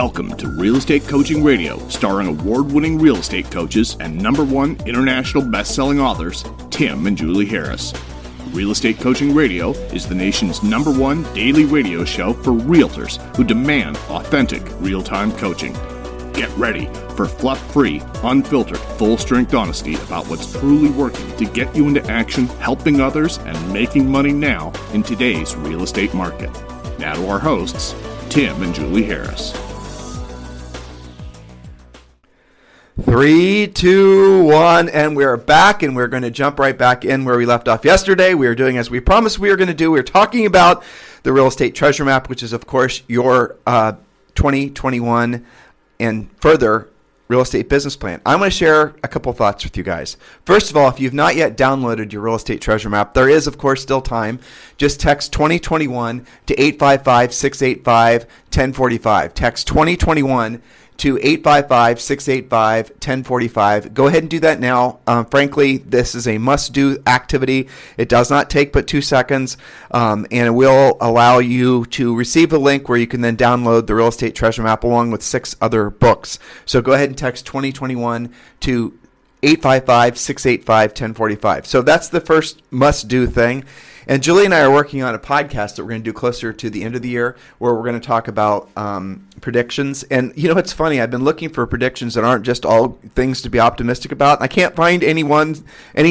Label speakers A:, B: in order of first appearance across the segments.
A: Welcome to Real Estate Coaching Radio, starring award-winning real estate coaches and #1 international best-selling authors, Tim and Julie Harris. Real Estate Coaching Radio is the nation's #1 daily radio show for realtors who demand authentic, real-time coaching. Get ready for fluff-free, unfiltered, full-strength honesty about what's truly working to get you into action, helping others, and making money now in today's real estate market. Now to our hosts, Tim and Julie Harris.
B: 3, 2, 1, and we're back, and we're going to jump right back in where we left off yesterday. We are doing as we promised we were going to do. We're talking about the real estate treasure map, which is, of course, your 2021 and further real estate business plan. I'm going to share a couple thoughts with you guys. First of all, if you've not yet downloaded your real estate treasure map, there is, of course, still time. Just text 2021 to 855-685-1045. Text 2021 to 855-685-1045. Go ahead and do that now. Frankly, this is a must-do activity. It does not take but 2 seconds, and it will allow you to receive a link where you can then download the Real Estate Treasure Map along with 6 other books. So go ahead and text 2021 to 855-685-1045. So that's the first must-do thing. And Julie and I are working on a podcast that we're going to do closer to the end of the year where we're going to talk about predictions. And, you know, it's funny. I've been looking for predictions that aren't just all things to be optimistic about. I can't find any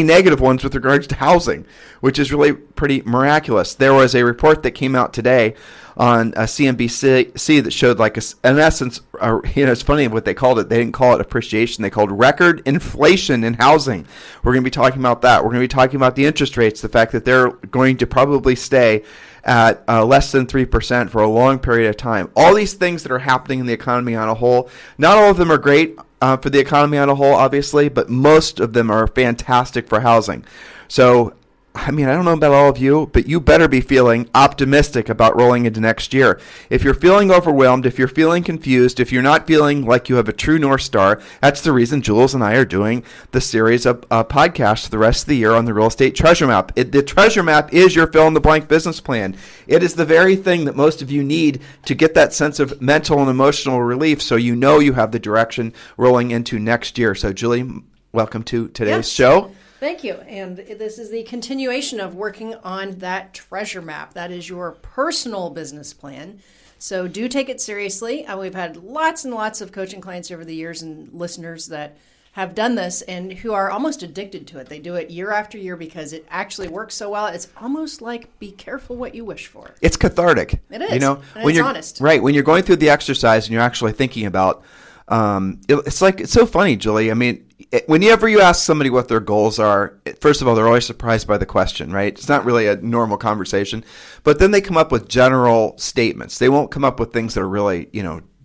B: negative ones with regards to housing, which is really pretty miraculous. There was a report that came out today on CNBC that showed, like, in essence, it's funny what they called it. They didn't call it appreciation. They called record inflation in housing. We're going to be talking about that. We're going to be talking about the interest rates, the fact that they're going to probably stay at less than 3% for a long period of time. All these things that are happening in the economy on a whole, not all of them are great for the economy on a whole, obviously, but most of them are fantastic for housing. So, I mean, I don't know about all of you, but you better be feeling optimistic about rolling into next year. If you're feeling overwhelmed, if you're feeling confused, if you're not feeling like you have a true North Star, that's the reason Jules and I are doing the series of podcasts for the rest of the year on the Real Estate Treasure Map. The Treasure Map is your fill-in-the-blank business plan. It is the very thing that most of you need to get that sense of mental and emotional relief so you know you have the direction rolling into next year. So, Julie, welcome to today's show.
C: Thank you. And this is the continuation of working on that treasure map. That is your personal business plan. So do take it seriously. We've had lots and lots of coaching clients over the years and listeners that have done this and who are almost addicted to it. They do it year after year because it actually works so well. It's almost like be careful what you wish for.
B: It's cathartic.
C: It is.
B: You know,
C: and
B: when
C: it's
B: you're
C: honest.
B: Right. When you're going through the exercise and you're actually thinking about it's so funny, Julie. I mean, whenever you ask somebody what their goals are, first of all, they're always surprised by the question, right? It's not really a normal conversation, but then they come up with general statements. They won't come up with things that are really,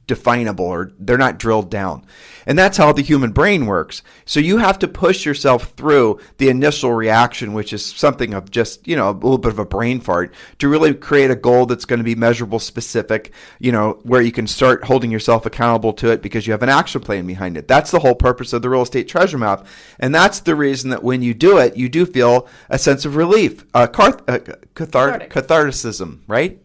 B: definable, or they're not drilled down. And that's how the human brain works. So you have to push yourself through the initial reaction, which is something of just, a little bit of a brain fart, to really create a goal that's going to be measurable, specific, where you can start holding yourself accountable to it because you have an action plan behind it. That's the whole purpose of the Real Estate Treasure Map. And that's the reason that when you do it, you do feel a sense of relief, catharticism, right?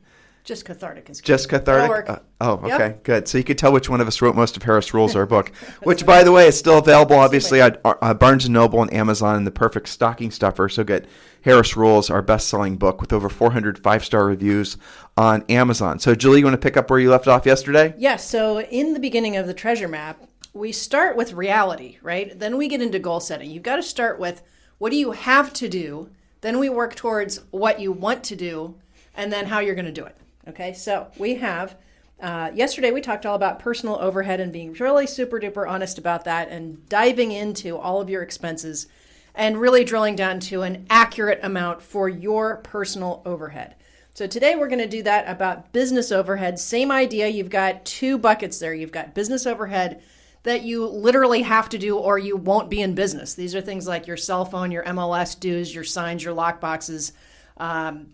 C: Just cathartic is good.
B: Just cathartic? Okay,
C: Yep.
B: Good. So you could tell which one of us wrote most of Harris Rules, our book, which, by the way, is still available, obviously, at Barnes & Noble and Amazon, and the perfect stocking stuffer. So get Harris Rules, our best-selling book, with over 400 5-star reviews on Amazon. So, Julie, you want to pick up where you left off yesterday?
C: Yes. So in the beginning of the treasure map, we start with reality, right? Then we get into goal setting. You've got to start with what do you have to do? Then we work towards what you want to do, and then how you're going to do it. Okay, so we have, yesterday we talked all about personal overhead and being really super duper honest about that and diving into all of your expenses and really drilling down to an accurate amount for your personal overhead. So today we're going to do that about business overhead. Same idea, you've got 2 buckets there. You've got business overhead that you literally have to do or you won't be in business. These are things like your cell phone, your MLS dues, your signs, your lock boxes,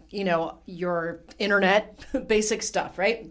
C: your internet, basic stuff, right?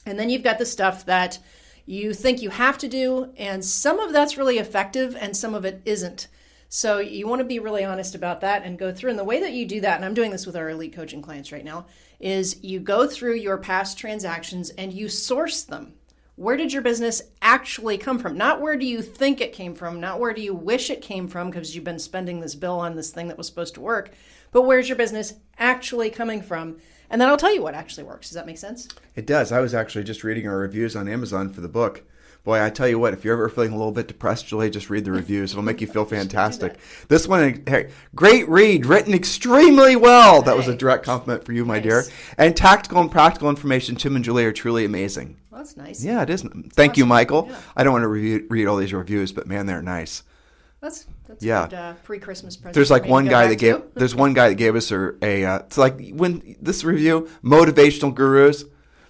C: And then you've got the stuff that you think you have to do, and some of that's really effective and some of it isn't. So you want to be really honest about that and go through. And the way that you do that, and I'm doing this with our elite coaching clients right now, is you go through your past transactions and you source them. Where did your business actually come from? Not where do you think it came from, not where do you wish it came from because you've been spending this bill on this thing that was supposed to work, but where's your business actually coming from? And then I'll tell you what actually works. Does that make sense?
B: It does. I was actually just reading our reviews on Amazon for the book. Boy, I tell you what, if you're ever feeling a little bit depressed, Julie, just read the reviews. It'll make you feel fantastic. This one, hey, great read, written extremely well. That was a direct compliment for you, my dear. And tactical and practical information, Tim and Julie are truly amazing.
C: Well, that's nice.
B: Yeah, it is. Thank you, Michael.
C: Yeah.
B: I don't want to read all these reviews, but man, they're nice.
C: That's a good pre-Christmas present.
B: There's like one guy that gave.
C: To.
B: There's one guy that gave us it's like when this review, motivational gurus.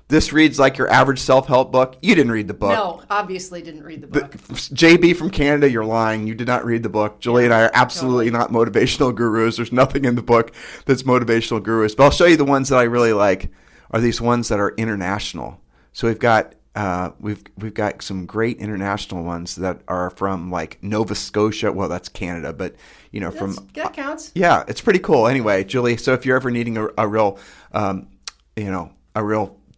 B: This reads like your average self-help book. You didn't read the book.
C: No, obviously didn't read the book.
B: JB from Canada, you're lying. You did not read the book. Julie and I are absolutely not motivational gurus. There's nothing in the book that's motivational gurus. But I'll show you the ones that I really like are these ones that are international. So we've got some great international ones that are from like Nova Scotia. Well, that's Canada, but
C: that counts.
B: Yeah, it's pretty cool. Anyway, Julie, so if you're ever needing a real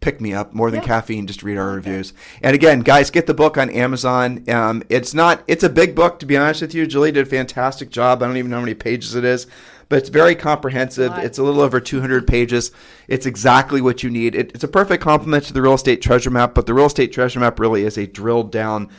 B: pick me up more than caffeine, just read our reviews. And again, guys, get the book on Amazon. It's a big book, to be honest with you. Julie did a fantastic job. I don't even know how many pages it is, but it's very comprehensive. It's a little over 200 pages. It's exactly what you need. It's a perfect complement to the Real Estate Treasure Map, but the Real Estate Treasure Map really is a drilled down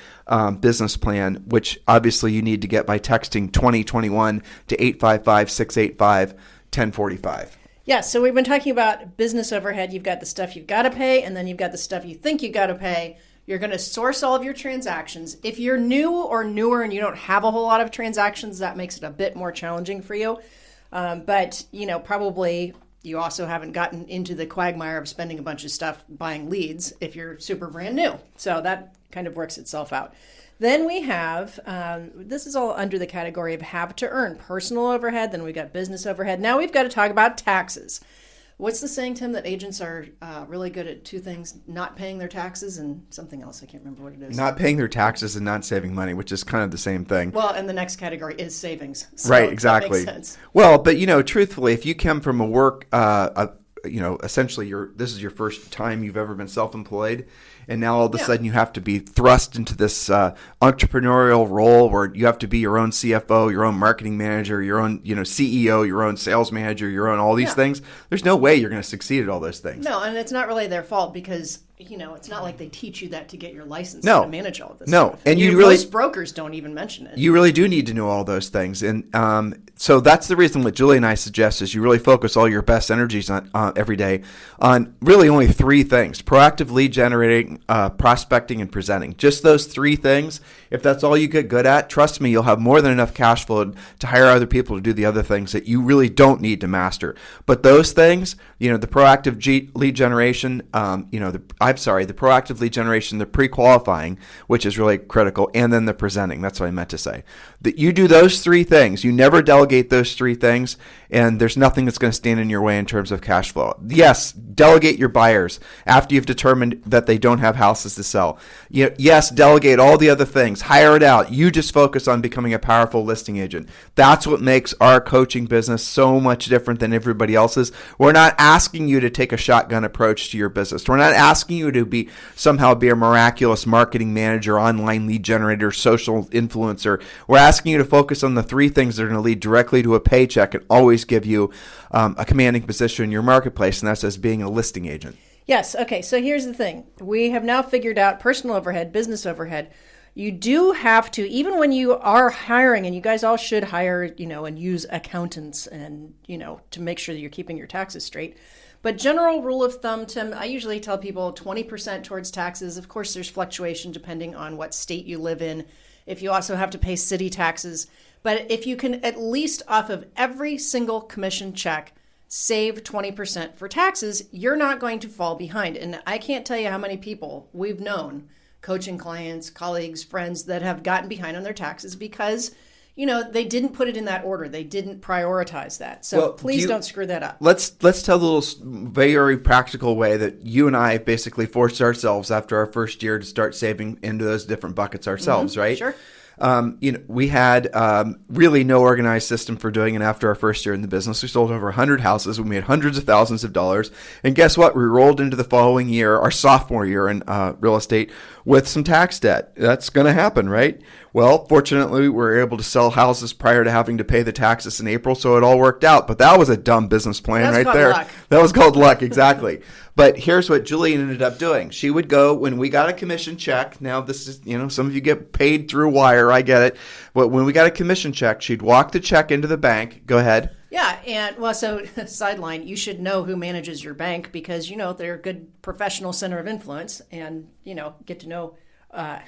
B: business plan, which obviously you need to get by texting 2021 to 855-685-1045.
C: Yeah, so we've been talking about business overhead. You've got the stuff you've got to pay, and then you've got the stuff you think you got to pay. You're going to source all of your transactions. If you're new or newer and you don't have a whole lot of transactions, that makes it a bit more challenging for you. But, probably you also haven't gotten into the quagmire of spending a bunch of stuff buying leads if you're super brand new. So that kind of works itself out. Then we have, this is all under the category of have to earn, personal overhead. Then we've got business overhead. Now we've got to talk about taxes. What's the saying, Tim, that agents are really good at two things, not paying their taxes and something else? I can't remember what it is.
B: Not paying their taxes and not saving money, which is kind of the same thing.
C: Well, and the next category is savings. So
B: right, exactly.
C: That makes sense.
B: Well, but, truthfully, if you come from a work, essentially this is your first time you've ever been self-employed, and now all of a sudden you have to be thrust into this entrepreneurial role where you have to be your own CFO, your own marketing manager, your own CEO, your own sales manager, your own all these things. There's no way you're going to succeed at all those things.
C: No, and it's not really their fault because it's not like they teach you that to get your license to manage all of this stuff.
B: And
C: most brokers don't even mention it.
B: You really do need to know all those things. And so that's the reason what Julie and I suggest is you really focus all your best energies on every day on really only three things: proactive lead generating, prospecting, and presenting. Just those three things. If that's all you get good at, trust me, you'll have more than enough cash flow to hire other people to do the other things that you really don't need to master. But those things, the proactive lead generation, the proactive lead generation, the pre-qualifying, which is really critical, and then the presenting. That's what I meant to say. That you do those three things. You never delegate those three things, and there's nothing that's going to stand in your way in terms of cash flow. Yes, delegate your buyers after you've determined that they don't have houses to sell. Yes, delegate all the other things. Hire it out. You just focus on becoming a powerful listing agent. That's what makes our coaching business so much different than everybody else's. We're not asking you to take a shotgun approach to your business. We're not asking you to somehow be a miraculous marketing manager, online lead generator, social influencer. We're asking you to focus on the three things that are going to lead directly to a paycheck and always give you a commanding position in your marketplace, and that's as being a listing agent.
C: Yes. Okay. So here's the thing. We have now figured out personal overhead, business overhead. You do have to, even when you are hiring, and you guys all should hire, and use accountants and, to make sure that you're keeping your taxes straight. But general rule of thumb, Tim, I usually tell people 20% towards taxes. Of course, there's fluctuation depending on what state you live in. If you also have to pay city taxes. But if you can at least off of every single commission check, save 20% for taxes, you're not going to fall behind. And I can't tell you how many people we've known, coaching clients, colleagues, friends that have gotten behind on their taxes because they didn't put it in that order. They didn't prioritize that. So please don't screw that up.
B: Let's tell a little very practical way that you and I basically forced ourselves after our first year to start saving into those different buckets ourselves, right?
C: Sure.
B: We had really no organized system for doing it after our first year in the business. We sold over 100 houses. We made hundreds of thousands of dollars. And guess what? We rolled into the following year, our sophomore year in real estate, with some tax debt. That's going to happen, right? Well, fortunately, we were able to sell houses prior to having to pay the taxes in April, so it all worked out. But that was a dumb business plan right there.
C: Luck.
B: That was called luck, exactly. But here's what Julie ended up doing. She would go when we got a commission check. Now, this is, some of you get paid through wire. I get it. But when we got a commission check, she'd walk the check into the bank. Go ahead.
C: Yeah, and well, so sideline, you should know who manages your bank because, they're a good professional center of influence and, get to know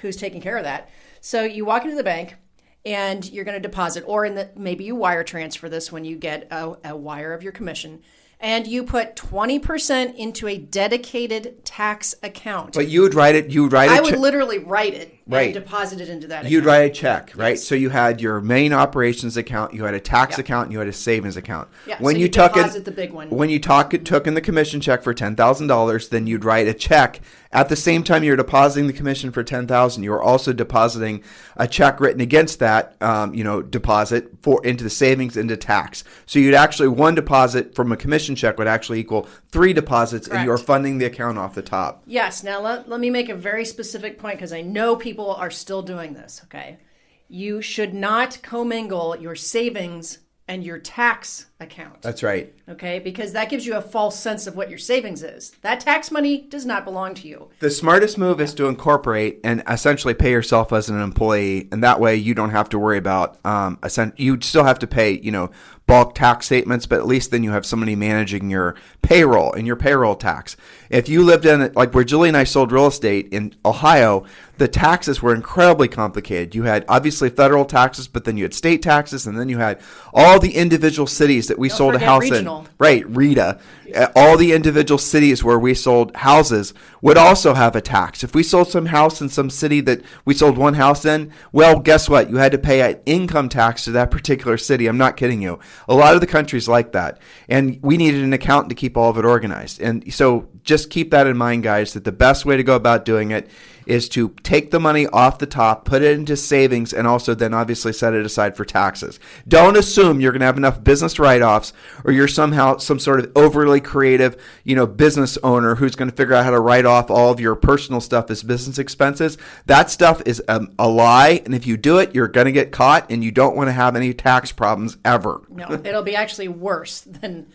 C: who's taking care of that. So you walk into the bank and you're going to deposit, or maybe you wire transfer this when you get a wire of your commission, and you put 20% into a dedicated tax account.
B: But you would write it.
C: I would literally write it and deposit it into that account.
B: You'd write a check, right?
C: Yes.
B: So you had your main operations account, you had a tax account, and you had a savings account.
C: Yeah,
B: when
C: so
B: you
C: deposit the big one.
B: When you took in the commission check for $10,000, then you'd write a check. At the same time you're depositing the commission for $10,000, you were also depositing a check written against that, deposit into the savings into tax. So you'd actually one deposit from a commission check would actually equal 3 deposits,
C: Correct.
B: And you're funding the account off the top.
C: Yes. Now let me make a very specific point because I know people are still doing this. Okay, you should not commingle your savings and your tax account.
B: That's right.
C: Okay, because that gives you a false sense of what your savings is. That tax money does not belong to you.
B: The smartest move is to incorporate and essentially pay yourself as an employee, and that way you don't have to worry about. You still have to pay, bulk tax statements, but at least then you have somebody managing your payroll and your payroll tax. If you lived in like where Julie and I sold real estate in Ohio, the taxes were incredibly complicated. You had obviously federal taxes, but then you had state taxes, and then you had all the individual cities that we sold a house
C: regional.
B: in. Right, Rita. All the individual cities where we sold houses would also have a tax. If we sold some house in some city that we sold one house in, well, guess what? You had to pay an income tax to that particular city. I'm not kidding you. A lot of the countries like that. And we needed an accountant to keep all of it organized. And so just keep that in mind, guys, that the best way to go about doing it is to take the money off the top, put it into savings, and also then obviously set it aside for taxes. Don't assume you're going to have enough business write-offs or you're somehow some sort of overly creative, business owner who's going to figure out how to write off all of your personal stuff as business expenses. That stuff is a lie, and if you do it, you're going to get caught, and you don't want to have any tax problems ever.
C: No, it'll be actually worse than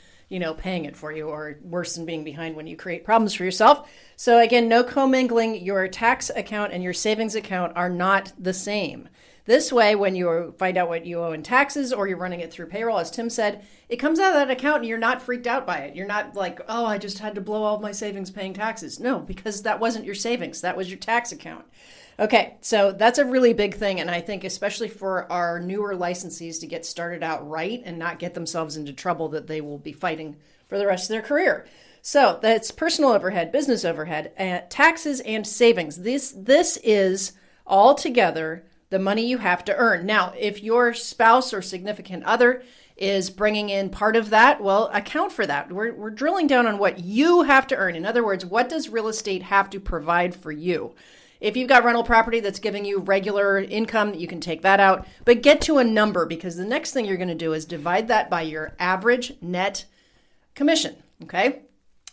C: paying it for you, or worse than being behind when you create problems for yourself. So again, no commingling. Your tax account and your savings account are not the same. This way, when you find out what you owe in taxes or you're running it through payroll, as Tim said, it comes out of that account and you're not freaked out by it. You're not like, oh, I just had to blow all of my savings paying taxes. No, because that wasn't your savings. That was your tax account. Okay, so that's a really big thing, and I think especially for our newer licensees to get started out right and not get themselves into trouble that they will be fighting for the rest of their career. So that's personal overhead, business overhead, taxes, and savings. This is all together the money you have to earn. Now, if your spouse or significant other is bringing in part of that, well, account for that. We're drilling down on what you have to earn. In other words, what does real estate have to provide for you? If you've got rental property that's giving you regular income, you can take that out. But get to a number, because the next thing you're going to do is divide that by your average net commission, okay?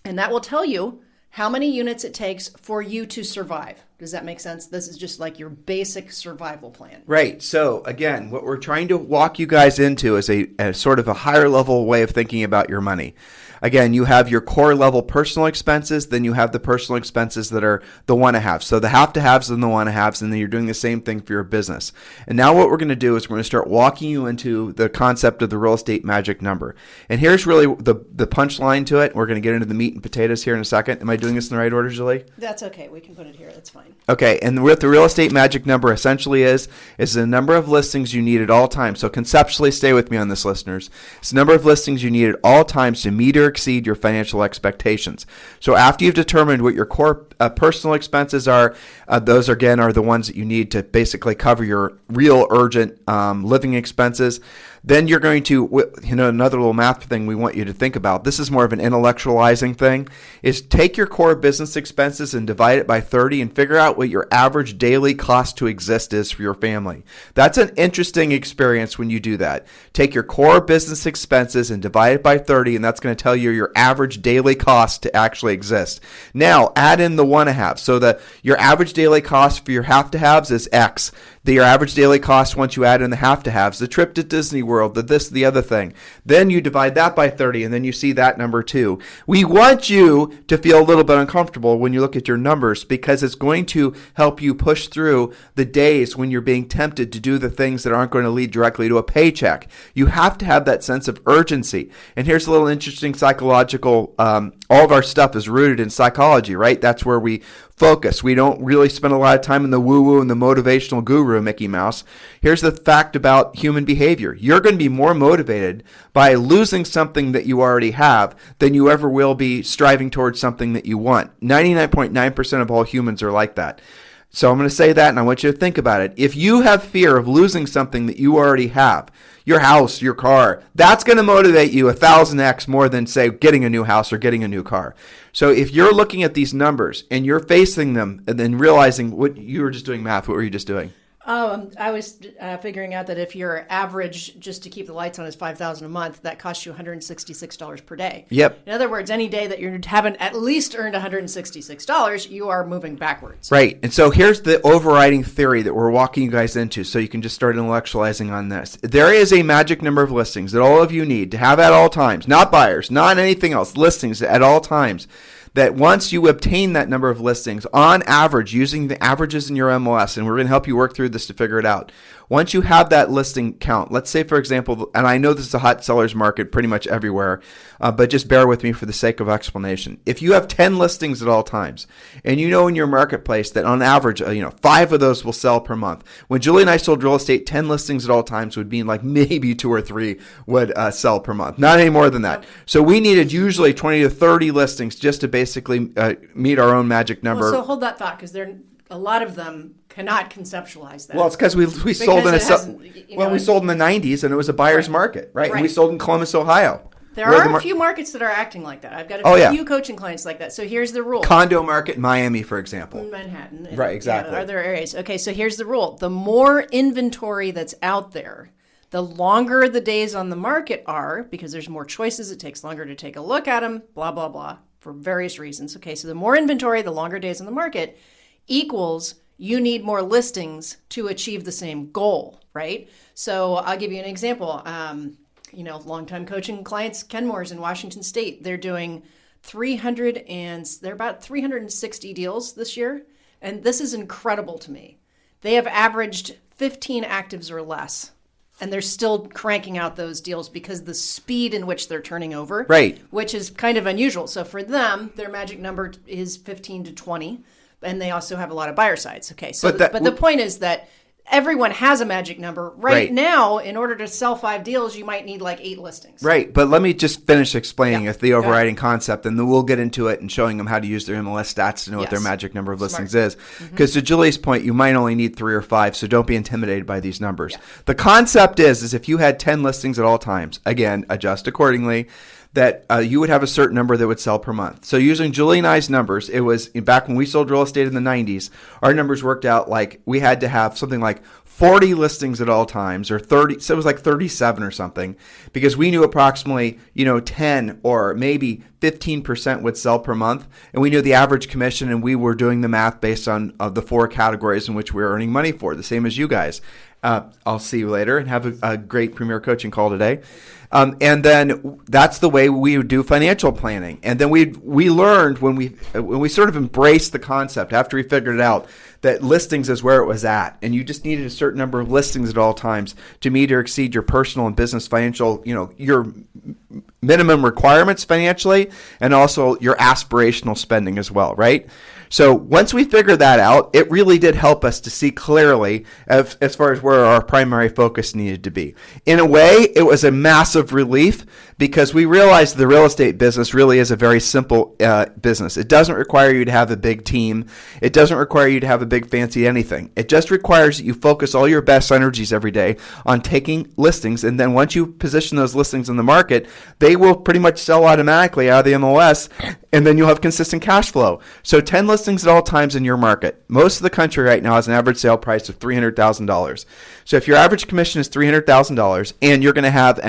C: And that will tell you how many units it takes for you to survive. Does that make sense? This is just like your basic survival plan.
B: Right. So again, what we're trying to walk you guys into is a sort of a higher level way of thinking about your money. Again, you have your core level personal expenses, then you have the personal expenses that are the want-to-haves. So the have-to-haves and the want-to-haves, and then you're doing the same thing for your business. And now what we're going to do is we're going to start walking you into the concept of the real estate magic number. And here's really the punchline to it. We're going to get into the meat and potatoes here in a second. Am I doing this in the right order, Julie?
C: That's okay. We can put it here. That's fine.
B: Okay, and what the real estate magic number essentially is the number of listings you need at all times. So conceptually, stay with me on this, listeners. It's the number of listings you need at all times to meet or exceed your financial expectations. So after you've determined what your core personal expenses are, those again are the ones that you need to basically cover your real urgent living expenses. Then you're going to, another little math thing we want you to think about. This is more of an intellectualizing thing, is take your core business expenses and divide it by 30 and figure out what your average daily cost to exist is for your family. That's an interesting experience when you do that. Take your core business expenses and divide it by 30, and that's going to tell you your average daily cost to actually exist. Now, add in the want to have. So that your average daily cost for your have to haves is X. Your average daily cost once you add in the have to haves, the trip to Disney World, the this, the other thing. Then you divide that by 30, and then you see that number too. We want you to feel a little bit uncomfortable when you look at your numbers, because it's going to help you push through the days when you're being tempted to do the things that aren't going to lead directly to a paycheck. You have to have that sense of urgency. And here's a little interesting psychological, all of our stuff is rooted in psychology, right? That's where we focus. We don't really spend a lot of time in the woo-woo and the motivational guru, Mickey Mouse. Here's the fact about human behavior. You're going to be more motivated by losing something that you already have than you ever will be striving towards something that you want. 99.9% of all humans are like that. So I'm going to say that, and I want you to think about it. If you have fear of losing something that you already have, your house, your car, that's going to motivate you 1,000x more than, say, getting a new house or getting a new car. So if you're looking at these numbers and you're facing them and then realizing what you were just doing math, what were you just doing?
C: I was figuring out that if your average just to keep the lights on is $5,000 a month, that costs you $166 per day.
B: Yep.
C: In other words, any day that you haven't at least earned $166, you are moving backwards.
B: Right. And so here's the overriding theory that we're walking you guys into, so you can just start intellectualizing on this. There is a magic number of listings that all of you need to have at all times, not buyers, not anything else, listings at all times. That once you obtain that number of listings, on average, using the averages in your MLS, and we're going to help you work through this to figure it out. Once you have that listing count, let's say, for example, and I know this is a hot seller's market pretty much everywhere, but just bear with me for the sake of explanation. If you have 10 listings at all times, and you know in your marketplace that on average, 5 of those will sell per month. When Julie and I sold real estate, 10 listings at all times would mean like maybe 2 or 3 would sell per month. Not any more than that. So we needed usually 20 to 30 listings just to basically meet our own magic number.
C: Well, so hold that thought, because a lot of them cannot conceptualize that.
B: Well, it's because we sold we sold in the 90s and it was a buyer's market, right? And we sold in Columbus, Ohio.
C: There are a few markets that are acting like that. I've got a few coaching clients like that. So here's the rule.
B: Condo market in Miami, for example.
C: Manhattan.
B: Right, exactly.
C: Other areas. Okay, so here's the rule. The more inventory that's out there, the longer the days on the market are, because there's more choices, it takes longer to take a look at them, blah, blah, blah, for various reasons. Okay, so the more inventory, the longer days on the market, equals you need more listings to achieve the same goal, right? So I'll give you an example. Longtime coaching clients, Kenmore's in Washington State, they're doing they're about 360 deals this year. And this is incredible to me. They have averaged 15 actives or less. And they're still cranking out those deals because the speed in which they're turning over,
B: right,
C: which is kind of unusual. So for them, their magic number is 15 to 20. And they also have a lot of buyer sides. Okay, so but the point is that everyone has a magic number. Right now, in order to sell 5 deals, you might need like 8 listings.
B: Right, but let me just finish explaining the overriding concept, and then we'll get into it and showing them how to use their MLS stats to know what their magic number of listings is. Because to Julie's point, you might only need 3 or 5, so don't be intimidated by these numbers. Yeah. The concept is if you had 10 listings at all times, again, adjust accordingly, that you would have a certain number that would sell per month. So using Julie and I's numbers, it was back when we sold real estate in the 90s, our numbers worked out like we had to have something like 40 listings at all times, or 30, so it was like 37 or something, because we knew approximately, 10 or maybe 15% would sell per month, and we knew the average commission, and we were doing the math based on the 4 categories in which we were earning money for, the same as you guys. I'll see you later, and have a great Premier Coaching call today. And then that's the way we would do financial planning. And then we learned when we sort of embraced the concept after we figured it out that listings is where it was at, and you just needed a certain number of listings at all times to meet or exceed your personal and business financial, your minimum requirements financially, and also your aspirational spending as well, right? So once we figured that out, it really did help us to see clearly as far as where our primary focus needed to be. In a way, it was a massive relief because we realized the real estate business really is a very simple business. It doesn't require you to have a big team. It doesn't require you to have a big fancy anything. It just requires that you focus all your best energies every day on taking listings, and then once you position those listings in the market, they will pretty much sell automatically out of the MLS, and then you'll have consistent cash flow. So 10 listings at all times in your market. Most of the country right now has an average sale price of $300,000. So if your average commission is $300,000 and you're going to have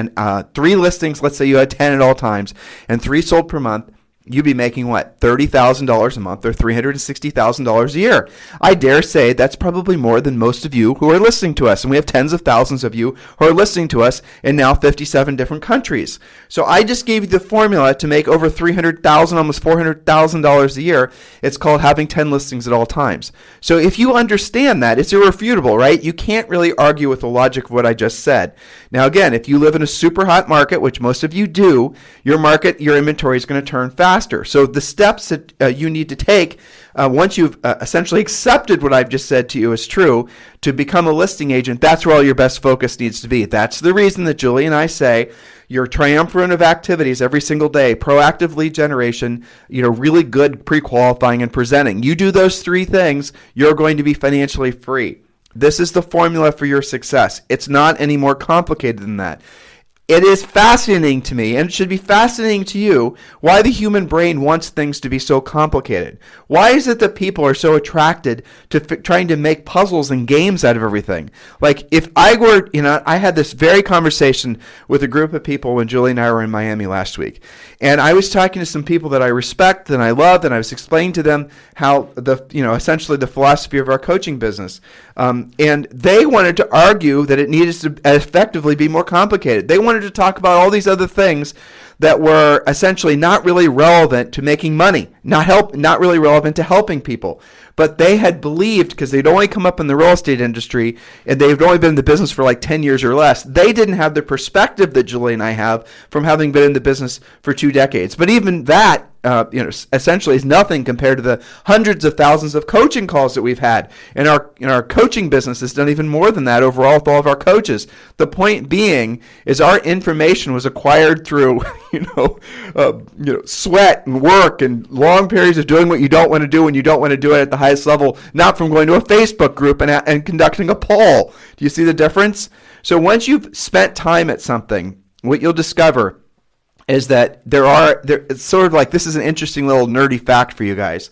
B: 3 listings, let's say you had 10 at all times, and 3 sold per month, you'd be making what, $30,000 a month or $360,000 a year. I dare say that's probably more than most of you who are listening to us. And we have tens of thousands of you who are listening to us in now 57 different countries. So I just gave you the formula to make over $300,000, almost $400,000 a year. It's called having 10 listings at all times. So if you understand that, it's irrefutable, right? You can't really argue with the logic of what I just said. Now, again, if you live in a super hot market, which most of you do, your inventory is going to turn faster. So the steps that you need to take once you've essentially accepted what I've just said to you is true to become a listing agent, that's where all your best focus needs to be. That's the reason that Julie and I say your triumvirate of activities every single day, proactive lead generation, really good pre-qualifying and presenting. You do those 3 things, you're going to be financially free. This is the formula for your success. It's not any more complicated than that. It is fascinating to me, and it should be fascinating to you, why the human brain wants things to be so complicated. Why is it that people are so attracted to trying to make puzzles and games out of everything? Like, if I were, I had this very conversation with a group of people when Julie and I were in Miami last week. And I was talking to some people that I respect and I love, and I was explaining to them how essentially the philosophy of our coaching business. And they wanted to argue that it needed to effectively be more complicated. They wanted to talk about all these other things that were essentially not really relevant to making money, not really relevant to helping people. But they had believed, because they'd only come up in the real estate industry and they've only been in the business for like 10 years or less, they didn't have the perspective that Julie and I have from having been in the business for 2 decades. But even that, essentially is nothing compared to the hundreds of thousands of coaching calls that we've had. And our coaching business has done even more than that overall with all of our coaches. The point being is our information was acquired through, sweat and work and long periods of doing what you don't want to do when you don't want to do it at the highest level, not from going to a Facebook group and conducting a poll. Do you see the difference? So once you've spent time at something, what you'll discover is that it's sort of like, this is an interesting little nerdy fact for you guys.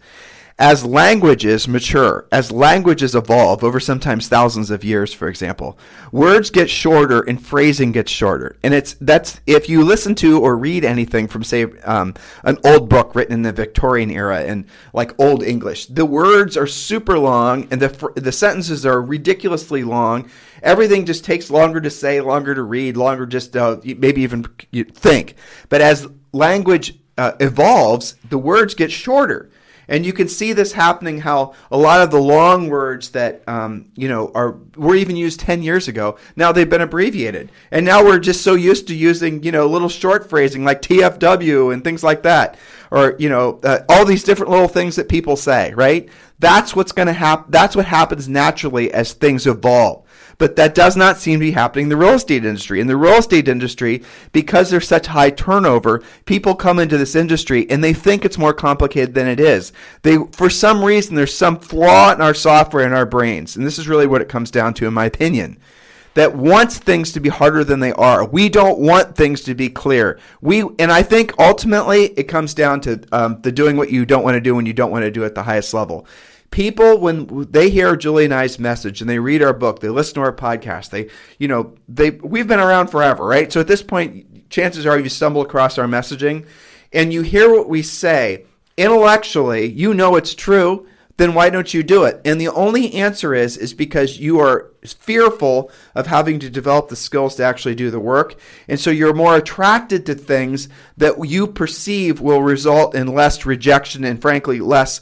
B: As languages mature, as languages evolve over sometimes thousands of years, for example, words get shorter and phrasing gets shorter. And that's if you listen to or read anything from, say, an old book written in the Victorian era and like Old English, the words are super long and the sentences are ridiculously long. Everything just takes longer to say, longer to read, longer just maybe even think. But as language evolves, the words get shorter. And you can see this happening, how a lot of the long words that were even used 10 years ago, now they've been abbreviated. And now we're just so used to using, little short phrasing like TFW and things like that. Or, all these different little things that people say, right? That's what's going to happen. That's what happens naturally as things evolve. But that does not seem to be happening in the real estate industry. In the real estate industry, because there's such high turnover, people come into this industry and they think it's more complicated than it is. For some reason, there's some flaw in our software in our brains. And this is really what it comes down to, in my opinion. That wants things to be harder than they are. We don't want things to be clear. And I think ultimately it comes down to the doing what you don't want to do when you don't want to do it at the highest level. People, when they hear Julie and I's message and they read our book, they listen to our podcast, we've been around forever, right? So at this point, chances are you stumble across our messaging and you hear what we say, intellectually, it's true, then why don't you do it? And the only answer is because you are fearful of having to develop the skills to actually do the work. And so you're more attracted to things that you perceive will result in less rejection and, frankly, less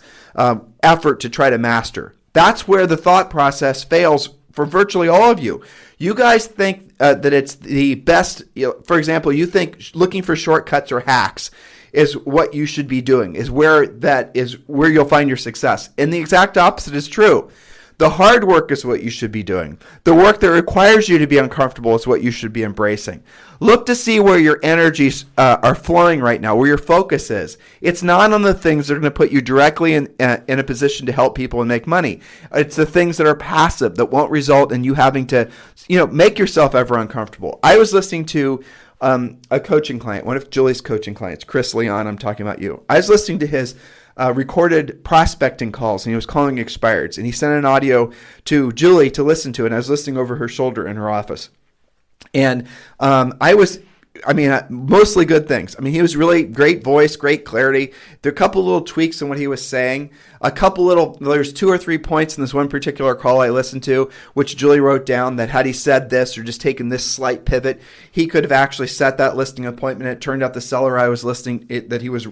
B: effort to try to master. That's where the thought process fails for virtually all of you. You guys think that it's the best. For example, you think looking for shortcuts or hacks is what you should be doing, is where you'll find your success. And the exact opposite is true. The hard work is what you should be doing. The work that requires you to be uncomfortable is what you should be embracing. Look to see where your energies are flowing right now, where your focus is. It's not on the things that are going to put you directly in a position to help people and make money. It's the things that are passive, that won't result in you having to, make yourself ever uncomfortable. I was listening to a coaching client, one of Julie's coaching clients, Chris Leon, I'm talking about you. I was listening to his recorded prospecting calls, and he was calling expireds, and he sent an audio to Julie to listen to, and I was listening over her shoulder in her office. And mostly good things. He was really great voice, great clarity. There are a couple little tweaks in what he was saying. There's 2 or 3 points in this one particular call I listened to, which Julie wrote down that had he said this or just taken this slight pivot, he could have actually set that listing appointment. It turned out the seller I was that he was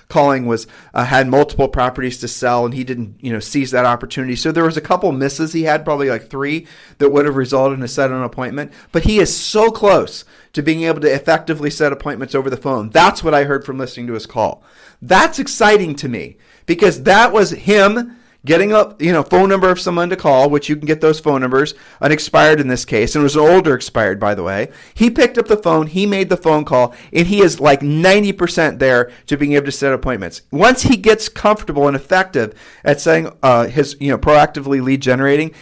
B: calling had multiple properties to sell, and he didn't, seize that opportunity. So there was a couple misses he had, probably like 3, that would have resulted in a set an appointment. But he is so close to being able to effectively set appointments over the phone. That's what I heard from listening to his call. That's exciting to me, because that was him getting a phone number of someone to call, which you can get those phone numbers, an expired in this case, and it was an older expired, by the way. He picked up the phone, he made the phone call, and he is like 90% there to being able to set appointments. Once he gets comfortable and effective at setting his proactively lead generating,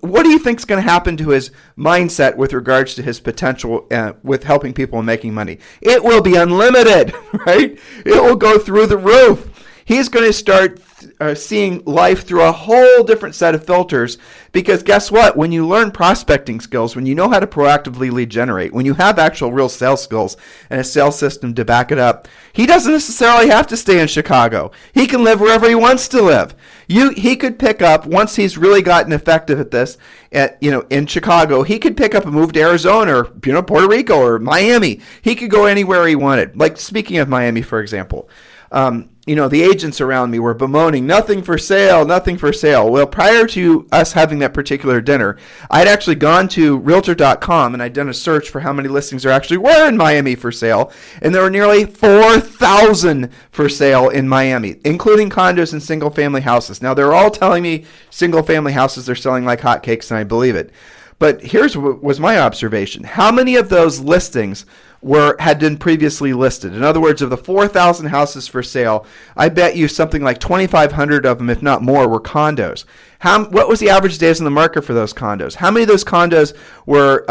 B: what do you think is going to happen to his mindset with regards to his potential with helping people and making money? It will be unlimited, right? It will go through the roof. He's going to start seeing life through a whole different set of filters, because guess what? When you learn prospecting skills, when you know how to proactively lead generate, when you have actual real sales skills and a sales system to back it up, he doesn't necessarily have to stay in Chicago. He can live wherever he wants to live. He could pick up, once he's really gotten effective at this, in Chicago, he could pick up and move to Arizona or Puerto Rico or Miami. He could go anywhere he wanted. Like, speaking of Miami, for example, the agents around me were bemoaning, nothing for sale, nothing for sale. Well, prior to us having that particular dinner, I'd actually gone to Realtor.com and I'd done a search for how many listings there actually were in Miami for sale. And there were nearly 4,000 for sale in Miami, including condos and single-family houses. Now, they're all telling me single-family houses are selling like hotcakes, and I believe it. But here's what was my observation. How many of those listings had been previously listed? In other words, of the 4,000 houses for sale, I bet you something like 2,500 of them, if not more, were condos. What was the average days in the market for those condos? How many of those condos were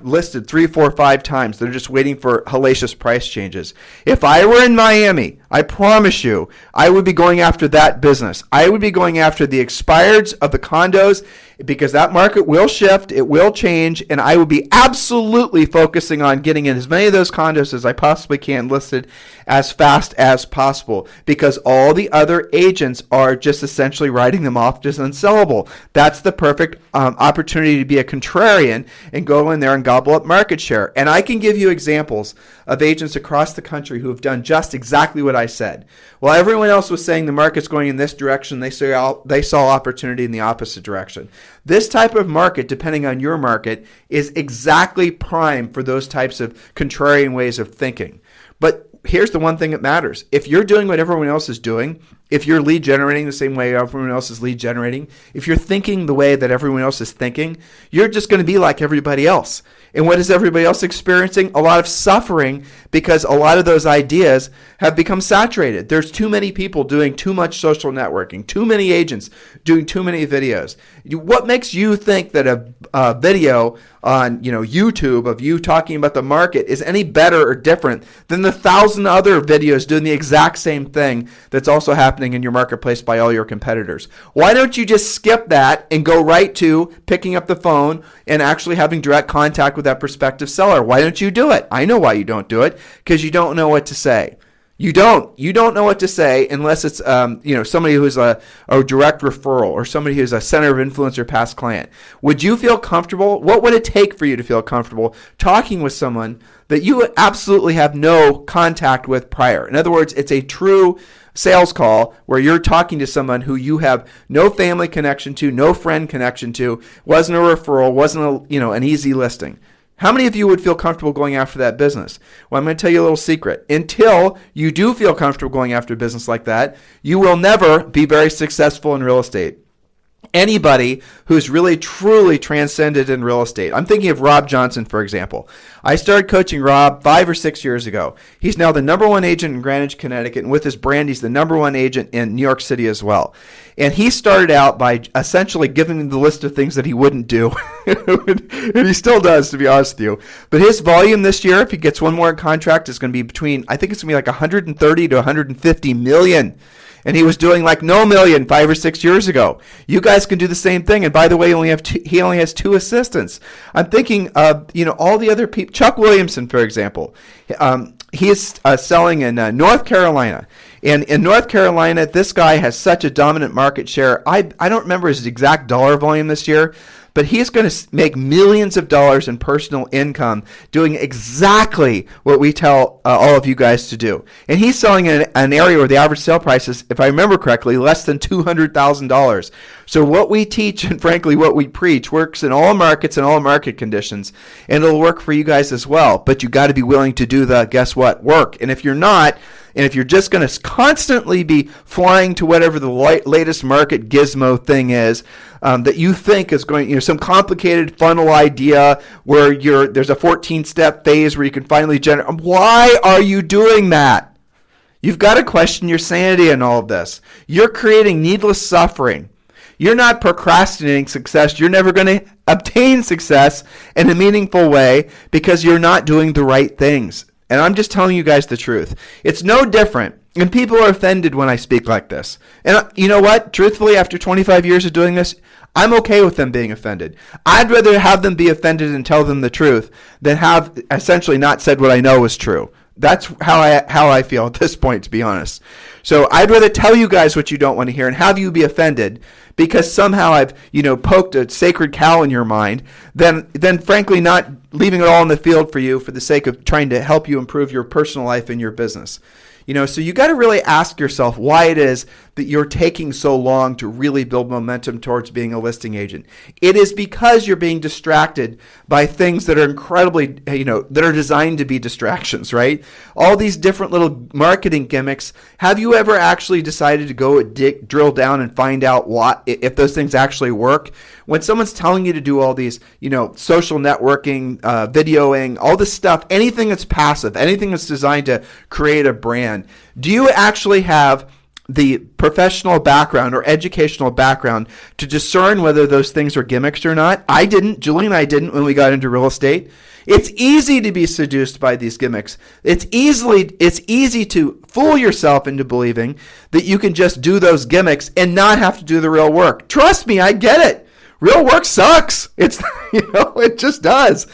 B: listed 3, 4, 5 times? They're just waiting for hellacious price changes. If I were in Miami, I promise you, I would be going after that business. I would be going after the expireds of the condos, because that market will shift, it will change, and I would be absolutely focusing on getting in as many of those condos as I possibly can listed as fast as possible, because all the other agents are just essentially writing them off as unsellable. That's the perfect opportunity to be a contrarian and go in there and gobble up market share. And I can give you examples of agents across the country who have done just exactly what I said. While everyone else was saying the market's going in this direction, they saw opportunity in the opposite direction. This type of market, depending on your market, is exactly prime for those types of contrarian ways of thinking. But here's the one thing that matters. If you're doing what everyone else is doing, if you're lead generating the same way everyone else is lead generating, if you're thinking the way that everyone else is thinking, you're just going to be like everybody else. And what is everybody else experiencing? A lot of suffering, because a lot of those ideas have become saturated. There's too many people doing too much social networking, too many agents doing too many videos. What makes you think that a video on YouTube of you talking about the market is any better or different than the 1,000 other videos doing the exact same thing that's also happening in your marketplace by all your competitors? Why don't you just skip that and go right to picking up the phone and actually having direct contact with that prospective seller? Why don't you do it? I know why you don't do it, because you don't know what to say. You don't know what to say unless it's somebody who's a direct referral or somebody who's a center of influence or past client. Would you feel comfortable? What would it take for you to feel comfortable talking with someone that you absolutely have no contact with prior? In other words, it's a true sales call where you're talking to someone who you have no family connection to, no friend connection to, wasn't a referral, wasn't an easy listing. How many of you would feel comfortable going after that business? Well, I'm going to tell you a little secret. Until you do feel comfortable going after a business like that, you will never be very successful in real estate. Anybody who's really truly transcended in real estate. I'm thinking of Rob Johnson, for example. I started coaching Rob 5 or 6 years ago. He's now the #1 agent in Greenwich, Connecticut, and with his brand, he's the #1 agent in New York City as well. And he started out by essentially giving me the list of things that he wouldn't do. And he still does, to be honest with you. But his volume this year, if he gets one more contract, is going to be between, I think it's going to be like 130 to 150 million. And he was doing like no million 5 or 6 years ago. You guys can do the same thing. And by the way, he only has 2 assistants. I'm thinking of all the other people. Chuck Williamson, for example, he is selling in North Carolina. And in North Carolina, this guy has such a dominant market share. I don't remember his exact dollar volume this year, but he's going to make millions of dollars in personal income doing exactly what we tell all of you guys to do. And he's selling in an area where the average sale price is, if I remember correctly, less than $200,000. So what we teach and frankly what we preach works in all markets and all market conditions, and it'll work for you guys as well. But you got to be willing to do the, guess what, work. And if you're not, and if you're just going to constantly be flying to whatever the latest market gizmo thing is that you think is going, some complicated funnel idea where there's a 14-step phase where you can finally generate. Why are you doing that? You've got to question your sanity in all of this. You're creating needless suffering. You're not procrastinating success. You're never going to obtain success in a meaningful way because you're not doing the right things. And I'm just telling you guys the truth. It's no different. And people are offended when I speak like this. And you know what? Truthfully, after 25 years of doing this, I'm okay with them being offended. I'd rather have them be offended and tell them the truth than have essentially not said what I know is true. That's how I feel at this point, to be honest. So I'd rather tell you guys what you don't want to hear and have you be offended because somehow I've poked a sacred cow in your mind than frankly not leaving it all in the field for you for the sake of trying to help you improve your personal life and your business. So you got to really ask yourself why it is that you're taking so long to really build momentum towards being a listing agent. It is because you're being distracted by things that are incredibly, that are designed to be distractions, right? All these different little marketing gimmicks. Have you ever actually decided to go drill down and find out if those things actually work? When someone's telling you to do all these, social networking, videoing, all this stuff, anything that's passive, anything that's designed to create a brand, do you actually have the professional background or educational background to discern whether those things are gimmicks or not? I didn't. Julie and I didn't when we got into real estate. It's easy to be seduced by these gimmicks. It's easy to fool yourself into believing that you can just do those gimmicks and not have to do the real work. Trust me, I get it. Real work sucks. It's it just does.